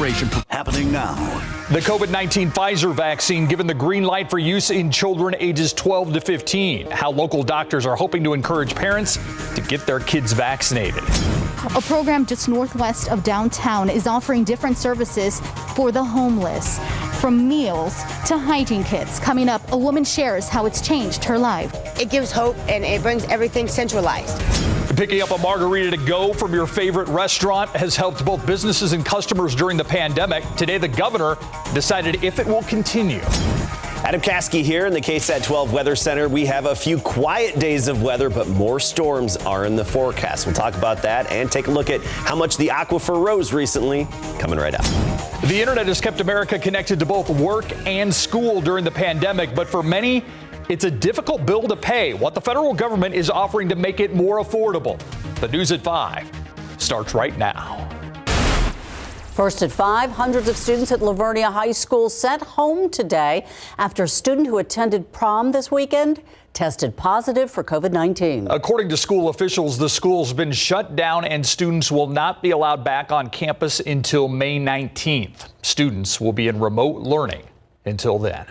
generation. Happening now. The COVID-19 Pfizer vaccine given the green light for use in children ages 12 to 15. How local doctors are hoping to encourage parents to get their kids vaccinated. A program just northwest of downtown is offering different services for the homeless, from meals to hygiene kits. Coming up, a woman shares how it's changed her life. It gives hope and it brings everything centralized. Picking up a margarita to go from your favorite restaurant has helped both businesses and customers during the pandemic. Today, the governor decided if it will continue. Adam Caskey here in the KSAT 12 Weather Center. We have a few quiet days of weather, but more storms are in the forecast. We'll talk about that and take a look at how much the aquifer rose recently. Coming right up. The internet has kept America connected to both work and school during the pandemic, but for many, it's a difficult bill to pay. What the federal government is offering to make it more affordable. The News at 5 starts right now. First at 5, hundreds of students at Lavernia High School sent home today after a student who attended prom this weekend tested positive for COVID-19. According to school officials, the school's been shut down and students will not be allowed back on campus until May 19th. Students will be in remote learning until then.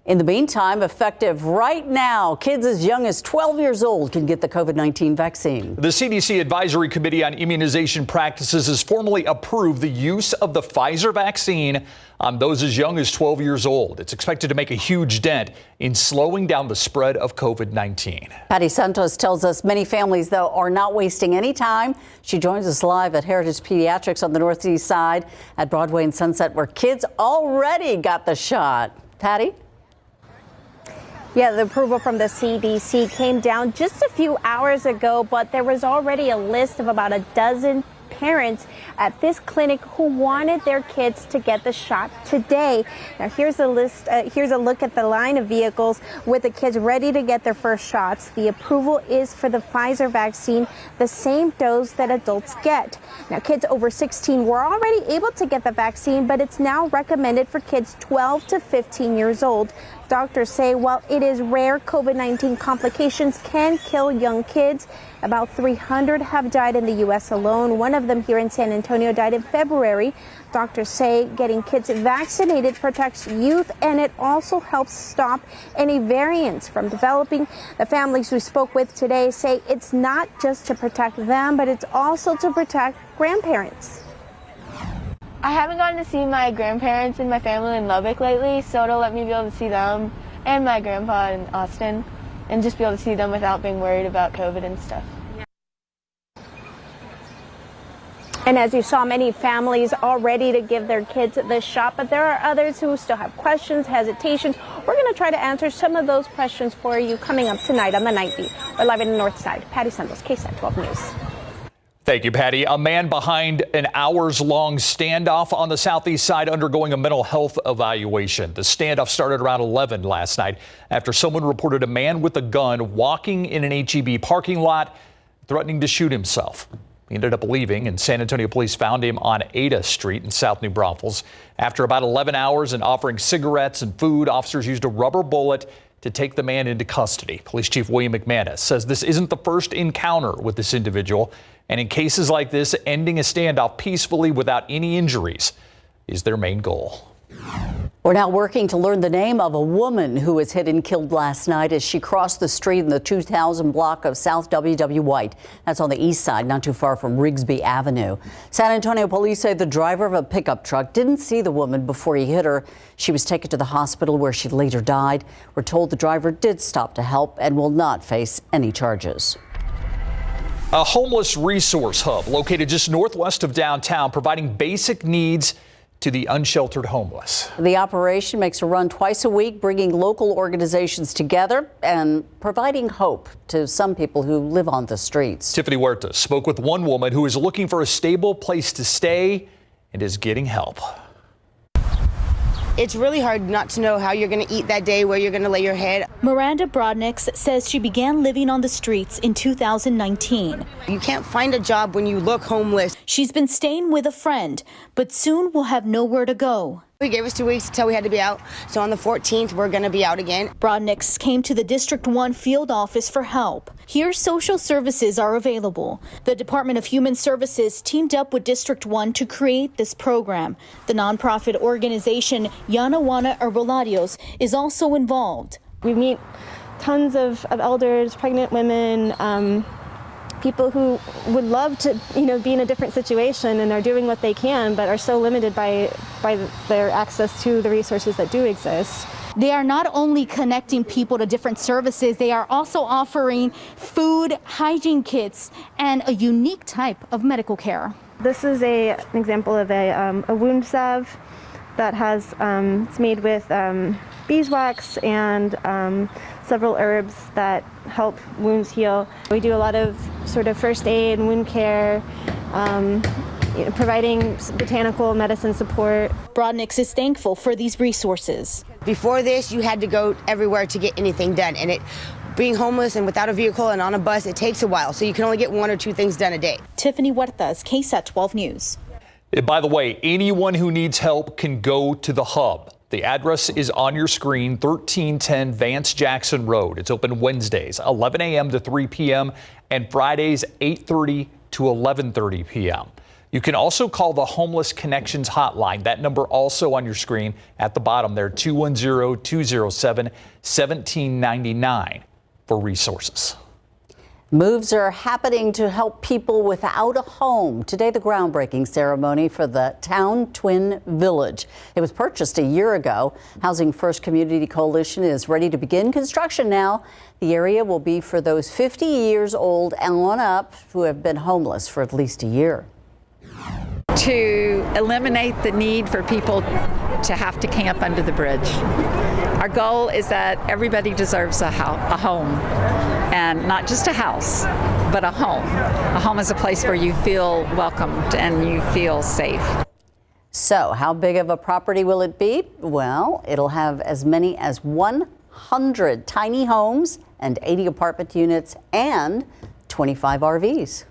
In the meantime, effective right now, kids as young as 12 years old can get the COVID-19 vaccine. The CDC Advisory Committee on Immunization Practices has formally approved the use of the Pfizer vaccine on those as young as 12 years old. It's expected to make a huge dent in slowing down the spread of COVID-19. Patty Santos tells us many families, though, are not wasting any time. She joins us live at Heritage Pediatrics on the Northeast Side at Broadway and Sunset, where kids already got the shot. Patty? Yeah, the approval from the CDC came down just a few hours ago, but there was already a list of about a dozen parents at this clinic who wanted their kids to get the shot today. Now here's a list. Here's a look at the line of vehicles with the kids ready to get their first shots. The approval is for the Pfizer vaccine, the same dose that adults get. Now kids over 16 were already able to get the vaccine, but it's now recommended for kids 12 to 15 years old. Doctors say while it is rare, COVID-19 complications can kill young kids. About 300 have died in the U.S. alone. One of them here in San Antonio died in February. Doctors say getting kids vaccinated protects youth, and it also helps stop any variants from developing. The families we spoke with today say it's not just to protect them, but it's also to protect grandparents. I haven't gotten to see my grandparents and my family in Lubbock lately, so it'll let me be able to see them and my grandpa in Austin and just be able to see them without being worried about COVID and stuff. And as you saw, many families are ready to give their kids the shot, but there are others who still have questions, hesitations. We're going to try to answer some of those questions for you coming up tonight on the Night Beat. We're live in the North Side. Patty Santos, KSAT 12 News. Thank you, Patty. A man behind an hours-long standoff on the Southeast Side undergoing a mental health evaluation. The standoff started around 11 last night after someone reported a man with a gun walking in an H-E-B parking lot, threatening to shoot himself. He ended up leaving, and San Antonio police found him on Ada Street in South New Braunfels. After about 11 hours and offering cigarettes and food, officers used a rubber bullet to take the man into custody. Police Chief William McManus says this isn't the first encounter with this individual. And in cases like this, ending a standoff peacefully without any injuries is their main goal. We're now working to learn the name of a woman who was hit and killed last night as she crossed the street in the 2000 block of South W.W. White. That's on the east side, not too far from Rigsby Avenue. San Antonio police say the driver of a pickup truck didn't see the woman before he hit her. She was taken to the hospital where she later died. We're told the driver did stop to help and will not face any charges. A homeless resource hub located just northwest of downtown, providing basic needs to the unsheltered homeless. The operation makes a run twice a week, bringing local organizations together and providing hope to some people who live on the streets. Tiffany Huerta spoke with one woman who is looking for a stable place to stay and is getting help. It's really hard not to know how you're going to eat that day, where you're going to lay your head. Miranda Brodnix says she began living on the streets in 2019. You can't find a job when you look homeless. She's been staying with a friend, but soon will have nowhere to go. We gave us 2 weeks until we had to be out. So on the 14th, we're going to be out again. Brodniks came to the District 1 field office for help. Here, social services are available. The Department of Human Services teamed up with District 1 to create this program. The nonprofit organization Yanawana Herbolarios is also involved. We meet tons of elders, pregnant women, people who would love to, be in a different situation and are doing what they can, but are so limited by their access to the resources that do exist. They are not only connecting people to different services, they are also offering food, hygiene kits, and a unique type of medical care. This is an example of a wound salve that has, it's made with beeswax and several herbs that help wounds heal. We do a lot of sort of first aid, wound care, providing botanical medicine support. Brodniks is thankful for these resources. Before this, you had to go everywhere to get anything done. And being homeless and without a vehicle and on a bus, it takes a while. So you can only get 1 or 2 things done a day. Tiffany Huertas, KSAT 12 News. By the way, anyone who needs help can go to the hub. The address is on your screen, 1310 Vance Jackson Road. It's open Wednesdays, 11 a.m. to 3 p.m. and Fridays, 8:30 to 11:30 p.m. You can also call the Homeless Connections hotline. That number also on your screen at the bottom there, 210-207-1799 for resources. Moves are happening to help people without a home. Today, the groundbreaking ceremony for the Town Twin Village. It was purchased a year ago. Housing First Community Coalition is ready to begin construction now. The area will be for those 50 years old and on up who have been homeless for at least a year. To eliminate the need for people to have to camp under the bridge. Our goal is that everybody deserves a home, and not just a house, but a home. A home is a place where you feel welcomed and you feel safe. So how big of a property will it be? Well, it'll have as many as 100 tiny homes and 80 apartment units and 25 RVs.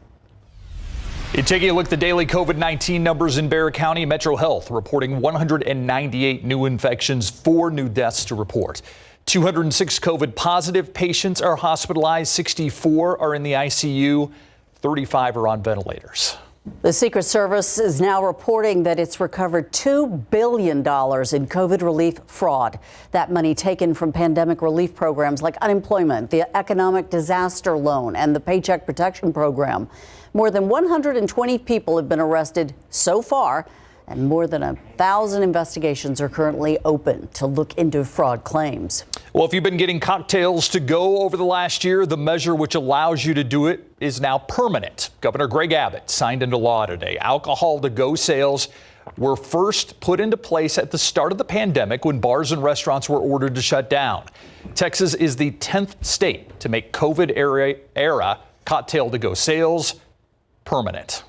Taking a look at the daily COVID-19 numbers in Bexar County, Metro Health reporting 198 new infections, 4 new deaths to report. 206 COVID positive patients are hospitalized, 64 are in the ICU, 35 are on ventilators. The Secret Service is now reporting that it's recovered $2 billion in COVID relief fraud. That money taken from pandemic relief programs like unemployment, the economic disaster loan, and the Paycheck Protection Program. More than 120 people have been arrested so far, and more than 1,000 investigations are currently open to look into fraud claims. Well, if you've been getting cocktails to go over the last year, the measure which allows you to do it is now permanent. Governor Greg Abbott signed into law today. Alcohol to go sales were first put into place at the start of the pandemic when bars and restaurants were ordered to shut down. Texas is the 10th state to make COVID era cocktail to go sales permanent.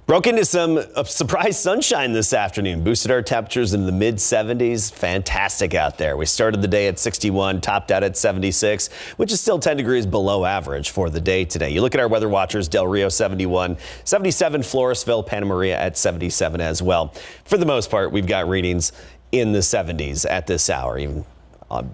Broke into some surprise sunshine this afternoon. Boosted our temperatures into the mid 70s. Fantastic out there. We started the day at 61, topped out at 76, which is still 10 degrees below average for the day today. You look at our weather watchers, Del Rio 71, 77 Floresville, Santa Maria at 77 as well. For the most part, we've got readings in the 70s at this hour. Even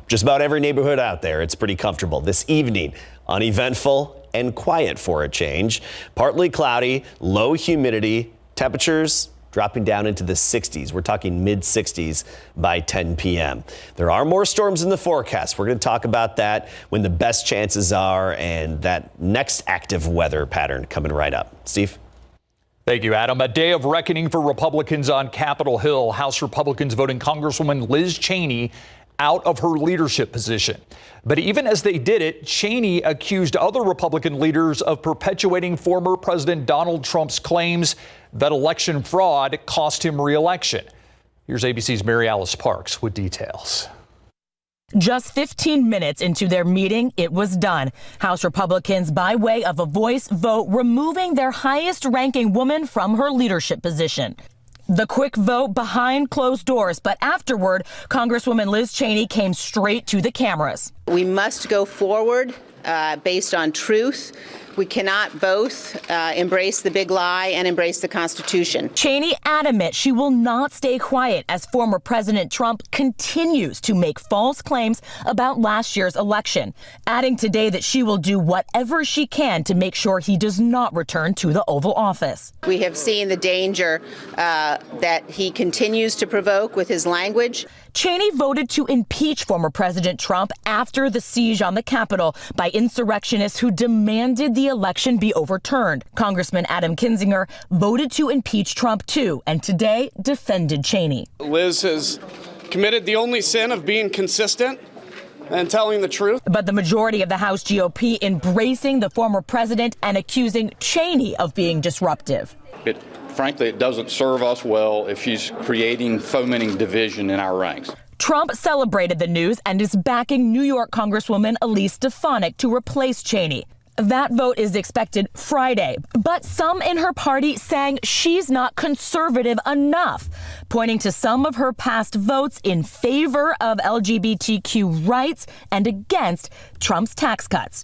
just about every neighborhood out there, it's pretty comfortable. This evening, uneventful and quiet for a change. Partly cloudy, low humidity, temperatures dropping down into the 60s. We're talking mid 60s by 10 p.m. There are more storms in the forecast. We're going to talk about that, when the best chances are, and that next active weather pattern coming right up. Steve? Thank you, Adam. A day of reckoning for Republicans on Capitol Hill. House Republicans voting Congresswoman Liz Cheney out of her leadership position. But even as they did it, Cheney accused other Republican leaders of perpetuating former President Donald Trump's claims that election fraud cost him re-election. Here's ABC's Mary Alice Parks with details. Just 15 minutes into their meeting, it was done. House Republicans, by way of a voice vote, removing their highest-ranking woman from her leadership position. The quick vote behind closed doors, but afterward, Congresswoman Liz Cheney came straight to the cameras. We must go forward based on truth, We cannot both embrace the big lie and embrace the Constitution. Cheney adamant she will not stay quiet as former President Trump continues to make false claims about last year's election, adding today that she will do whatever she can to make sure he does not return to the Oval Office. We have seen the danger that he continues to provoke with his language. Cheney voted to impeach former President Trump after the siege on the Capitol by insurrectionists who demanded the election be overturned. Congressman Adam Kinzinger voted to impeach Trump too, and today defended Cheney. Liz has committed the only sin of being consistent and telling the truth. But the majority of the House GOP embracing the former president and accusing Cheney of being disruptive. Frankly, it doesn't serve us well if she's fomenting division in our ranks. Trump celebrated the news and is backing New York Congresswoman Elise Stefanik to replace Cheney. That vote is expected Friday, but some in her party saying she's not conservative enough, pointing to some of her past votes in favor of LGBTQ rights and against Trump's tax cuts.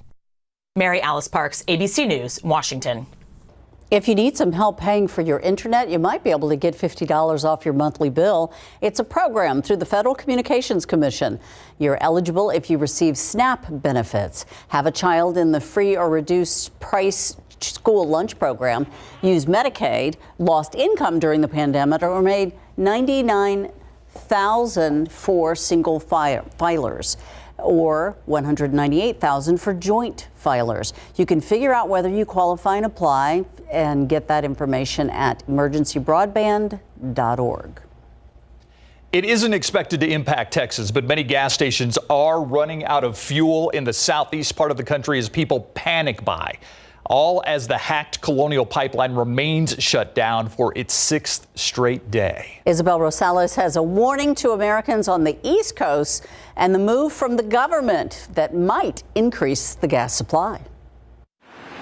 Mary Alice Parks, ABC News, Washington. If you need some help paying for your internet, you might be able to get $50 off your monthly bill. It's a program through the Federal Communications Commission. You're eligible if you receive SNAP benefits, have a child in the free or reduced price school lunch program, use Medicaid, lost income during the pandemic, or made $99,000 for single filers, or $198,000 for joint filers. You can figure out whether you qualify and apply and get that information at emergencybroadband.org. It isn't expected to impact Texas, but many gas stations are running out of fuel in the southeast part of the country as people panic buy, all as the hacked Colonial Pipeline remains shut down for its 6th straight day. Isabel Rosales has a warning to Americans on the East Coast and the move from the government that might increase the gas supply.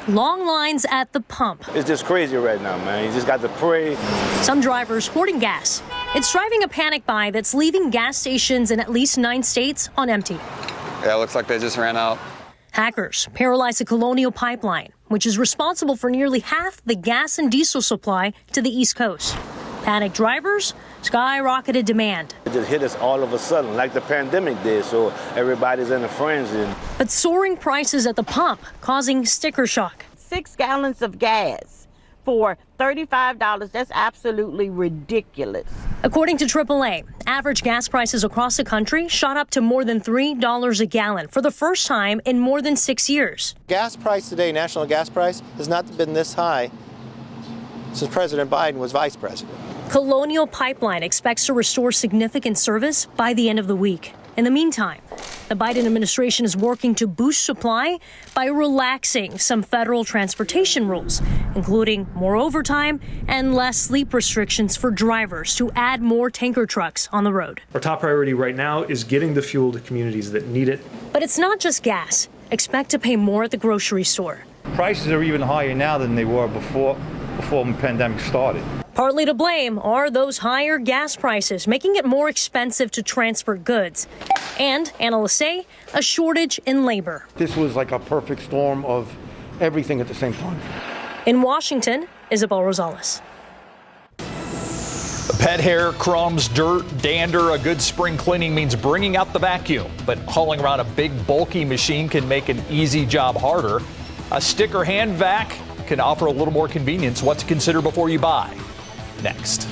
Long lines at the pump. It's just crazy right now, man. You just got to pray. Some drivers hoarding gas. It's driving a panic buy that's leaving gas stations in at least 9 states on empty. Yeah, it looks like they just ran out. Hackers paralyzed the Colonial Pipeline, which is responsible for nearly half the gas and diesel supply to the East Coast. Panicked drivers, skyrocketed demand. It just hit us all of a sudden, like the pandemic did, so everybody's in a frenzy. But soaring prices at the pump causing sticker shock. 6 gallons of gas for $35, that's absolutely ridiculous. According to AAA, average gas prices across the country shot up to more than $3 a gallon for the first time in more than 6 years. Gas price today, national gas price, has not been this high since President Biden was vice president. Colonial Pipeline expects to restore significant service by the end of the week. In the meantime, the Biden administration is working to boost supply by relaxing some federal transportation rules, including more overtime and less sleep restrictions for drivers to add more tanker trucks on the road. Our top priority right now is getting the fuel to communities that need it. But it's not just gas. Expect to pay more at the grocery store. Prices are even higher now than they were before the pandemic started. Partly to blame are those higher gas prices, making it more expensive to transport goods. And, analysts say, a shortage in labor. This was like a perfect storm of everything at the same time. In Washington, Isabel Rosales. Pet hair, crumbs, dirt, dander. A good spring cleaning means bringing out the vacuum. But hauling around a big, bulky machine can make an easy job harder. A sticker hand vac can offer a little more convenience. What to consider before you buy. Next.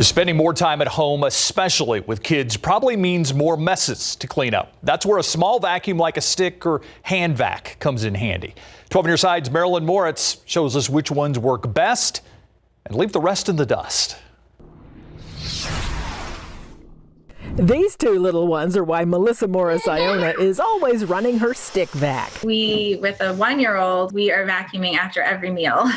Spending more time at home, especially with kids, probably means more messes to clean up. That's where a small vacuum like a stick or hand vac comes in handy. 12 on your side's Marilyn Moritz shows us which ones work best and leave the rest in the dust. These two little ones are why Melissa Morris-Iona is always running her stick vac. With a 1-year-old, we are vacuuming after every meal.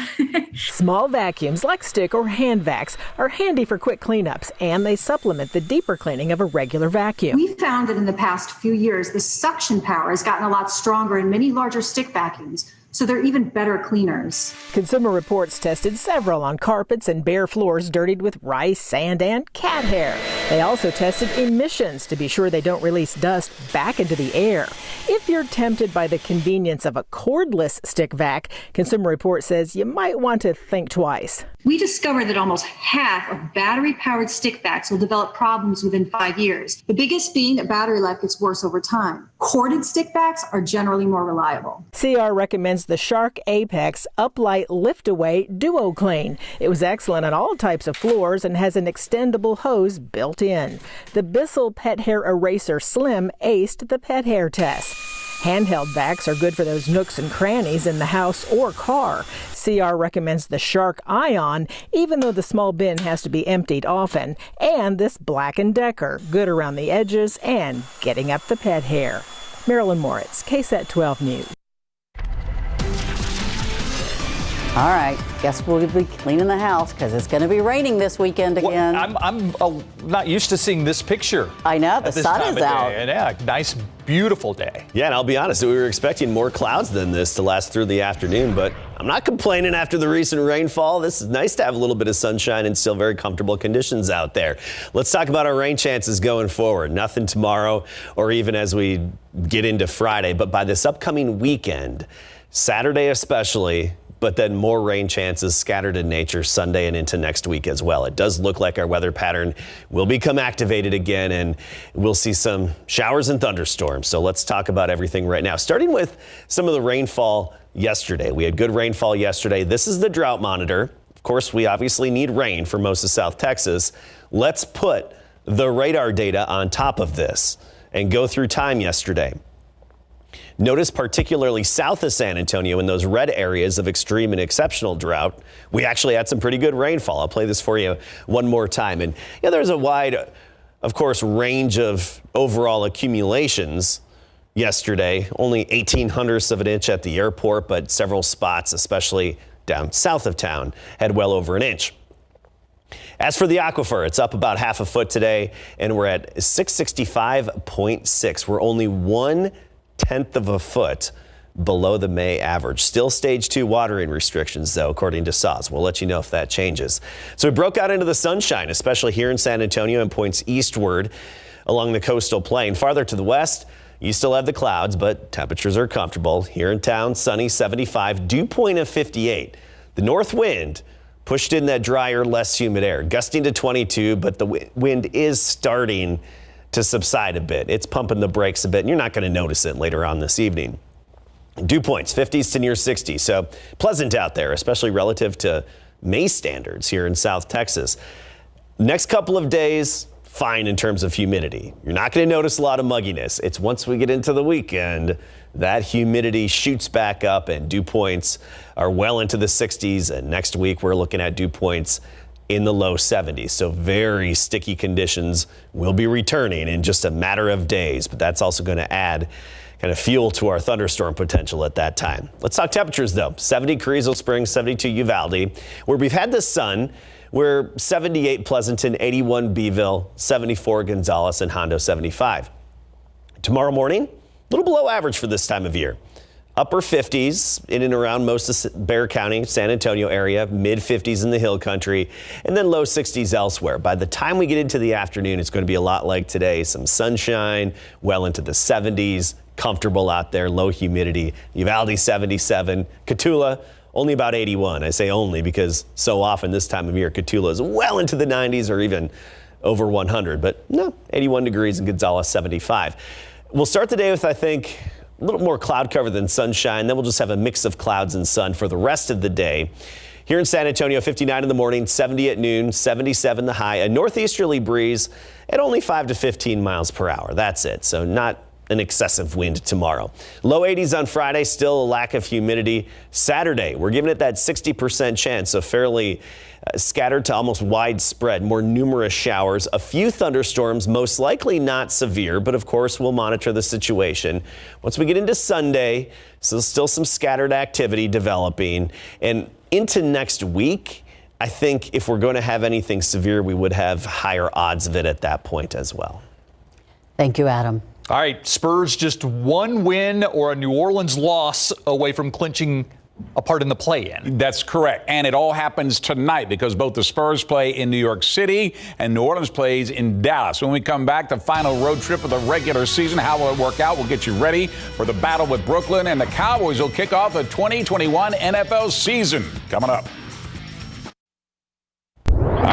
Small vacuums like stick or hand vacs are handy for quick cleanups, and they supplement the deeper cleaning of a regular vacuum. We found that in the past few years, the suction power has gotten a lot stronger in many larger stick vacuums, so they're even better cleaners. Consumer Reports tested several on carpets and bare floors dirtied with rice, sand, and cat hair. They also tested emissions to be sure they don't release dust back into the air. If you're tempted by the convenience of a cordless stick vac, Consumer Report says you might want to think twice. We discovered that almost half of battery-powered stick vacs will develop problems within 5 years, the biggest being that battery life gets worse over time. Corded stick vacs are generally more reliable. CR recommends the Shark Apex Uplight Lift-Away Duo Clean. It was excellent on all types of floors and has an extendable hose built in. The Bissell Pet Hair Eraser Slim aced the pet hair test. Handheld vacs are good for those nooks and crannies in the house or car. CR recommends the Shark Ion, even though the small bin has to be emptied often. And this Black & Decker, good around the edges and getting up the pet hair. Marilyn Moritz, KSAT 12 News. All right, guess we'll be cleaning the house because it's going to be raining this weekend again. Well, I'm not used to seeing this picture. I know, the sun is out. And yeah, nice, beautiful day. Yeah, and I'll be honest, we were expecting more clouds than this to last through the afternoon, but I'm not complaining after the recent rainfall. This is nice to have a little bit of sunshine and still very comfortable conditions out there. Let's talk about our rain chances going forward. Nothing tomorrow or even as we get into Friday, but by this upcoming weekend, Saturday especially, but then more rain chances scattered in nature Sunday and into next week as well. It does look like our weather pattern will become activated again, and we'll see some showers and thunderstorms. So let's talk about everything right now, starting with some of the rainfall yesterday. We had good rainfall yesterday. This is the drought monitor. Of course, we obviously need rain for most of South Texas. Let's put the radar data on top of this and go through time yesterday. Notice particularly south of San Antonio in those red areas of extreme and exceptional drought, we actually had some pretty good rainfall. I'll play this for you one more time. And yeah, there's a wide, of course, range of overall accumulations yesterday. Only 0.18 of an inch at the airport, but several spots, especially down south of town, had well over an inch. As for the aquifer, it's up about half a foot today, and we're at 665.6. We're only 1/10 of a foot below the May average. Still stage 2 watering restrictions, though, according to SAWS. We'll let you know if that changes. So we broke out into the sunshine, especially here in San Antonio and points eastward along the coastal plain. Farther to the west, you still have the clouds, but temperatures are comfortable. Here in town, sunny 75, dew point of 58. The north wind pushed in that drier, less humid air, gusting to 22, but the wind is starting to subside a bit. It's pumping the brakes a bit, and you're not going to notice it later on this evening. Dew points, 50s to near 60, so pleasant out there, especially relative to May standards here in South Texas. Next couple of days, fine in terms of humidity. You're not going to notice a lot of mugginess. It's once we get into the weekend, that humidity shoots back up and dew points are well into the 60s, and next week we're looking at dew points in the low 70s. So very sticky conditions will be returning in just a matter of days, but that's also going to add kind of fuel to our thunderstorm potential at that time. Let's talk temperatures though. 70 Carrizo Springs, 72 Uvalde, where we've had the sun. We're 78 Pleasanton, 81 Beeville, 74 Gonzales, and Hondo 75. Tomorrow morning, a little below average for this time of year. Upper 50s in and around most of Bexar County, San Antonio area, mid 50s in the hill country, and then low 60s elsewhere. By the time we get into the afternoon, it's going to be a lot like today. Some sunshine, well into the 70s, comfortable out there, low humidity. Uvalde 77, Cotulla only about 81. I say only because so often this time of year, Cotulla is well into the 90s or even over 100, but no, 81 degrees in Gonzales 75. We'll start the day with, I think, a little more cloud cover than sunshine. Then we'll just have a mix of clouds and sun for the rest of the day. Here in San Antonio, 59 in the morning, 70 at noon, 77 the high. A northeasterly breeze at only 5 to 15 miles per hour. That's it. So not an excessive wind tomorrow. Low 80s on Friday, still a lack of humidity. Saturday, we're giving it that 60% chance, so fairly scattered to almost widespread, more numerous showers, a few thunderstorms, most likely not severe, but of course we'll monitor the situation. Once we get into Sunday, so still some scattered activity developing, and into next week, I think if we're going to have anything severe, we would have higher odds of it at that point as well. Thank you, Adam. All right, Spurs just one win or a New Orleans loss away from clinching a part in the play-in. That's correct. And it all happens tonight because both the Spurs play in New York City and New Orleans plays in Dallas. When we come back, the final road trip of the regular season. How will it work out? We'll get you ready for the battle with Brooklyn, and the Cowboys will kick off the 2021 NFL season. Coming up.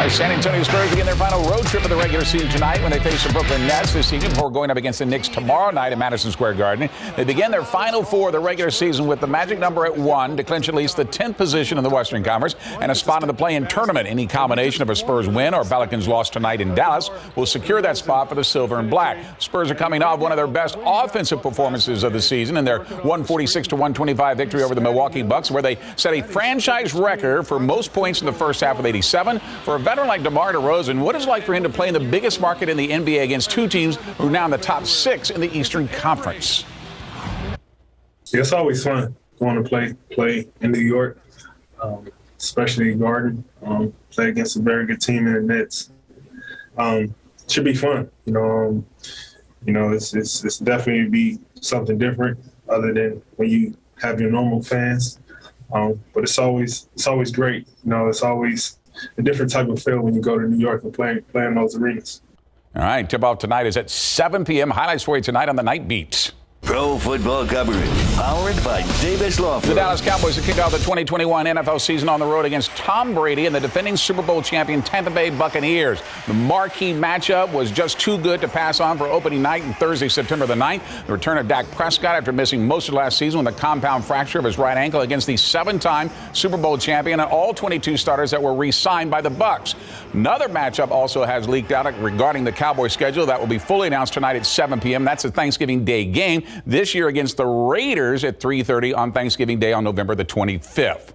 San Antonio Spurs begin their final road trip of the regular season tonight when they face the Brooklyn Nets this evening before going up against the Knicks tomorrow night at Madison Square Garden. They begin their final four of the regular season with the magic number at 1 to clinch at least the 10th position in the Western Conference and a spot in the play-in tournament. Any combination of a Spurs win or Pelicans loss tonight in Dallas will secure that spot for the Silver and Black. Spurs are coming off one of their best offensive performances of the season in their 146-125 victory over the Milwaukee Bucks, where they set a franchise record for most points in the first half with 87. For a veteran like DeMar DeRozan, what is it like for him to play in the biggest market in the NBA against two teams who are now in the top 6 in the Eastern Conference? Yeah, it's always fun going to play in New York, especially in Garden. Play against a very good team in the Nets. Should be fun. It's definitely be something different other than when you have your normal fans. But it's always great. It's always a different type of feel when you go to New York and play in those arenas. All right, tip-off tonight is at 7 p.m. Highlights for you tonight on the Night Beats. Pro football coverage, powered by Davis Law Firm. The Dallas Cowboys have kicked off the 2021 NFL season on the road against Tom Brady and the defending Super Bowl champion Tampa Bay Buccaneers. The marquee matchup was just too good to pass on for opening night on Thursday, September the 9th. The return of Dak Prescott after missing most of last season with a compound fracture of his right ankle against the 7-time Super Bowl champion and all 22 starters that were re-signed by the Bucs. Another matchup also has leaked out regarding the Cowboys schedule that will be fully announced tonight at 7 p.m. That's a Thanksgiving Day game. This year against the Raiders at 3:30 on Thanksgiving Day on November the 25th.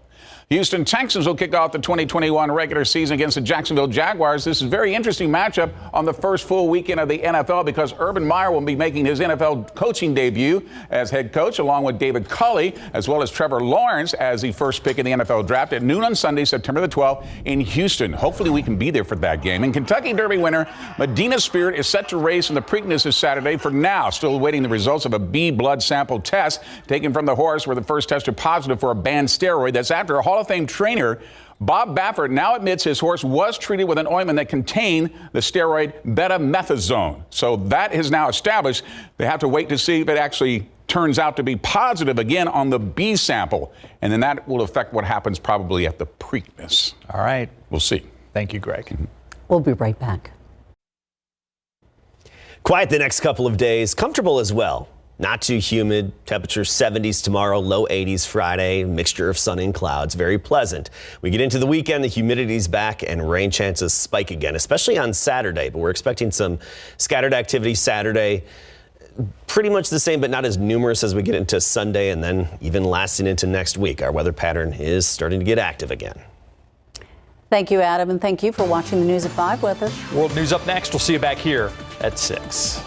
Houston Texans will kick off the 2021 regular season against the Jacksonville Jaguars. This is a very interesting matchup on the first full weekend of the NFL because Urban Meyer will be making his NFL coaching debut as head coach along with David Culley as well as Trevor Lawrence as the first pick in the NFL draft at noon on Sunday, September the 12th in Houston. Hopefully we can be there for that game. And Kentucky Derby winner Medina Spirit is set to race in the Preakness this Saturday. For now, still awaiting the results of a B blood sample test taken from the horse where the first tested positive for a banned steroid. That's after a Hall of Fame trainer Bob Baffert now admits his horse was treated with an ointment that contained the steroid betamethasone. So that is now established. They have to wait to see if it actually turns out to be positive again on the B sample. And then that will affect what happens probably at the Preakness. All right. We'll see. Thank you, Greg. We'll be right back. Quiet the next couple of days. Comfortable as well. Not too humid. Temperature 70s tomorrow, low 80s Friday. Mixture of sun and clouds. Very pleasant. We get into the weekend, the humidity's back and rain chances spike again, especially on Saturday. But we're expecting some scattered activity Saturday. Pretty much the same, but not as numerous as we get into Sunday and then even lasting into next week. Our weather pattern is starting to get active again. Thank you, Adam, and thank you for watching the News at 5 with us. World News up next. We'll see you back here at 6.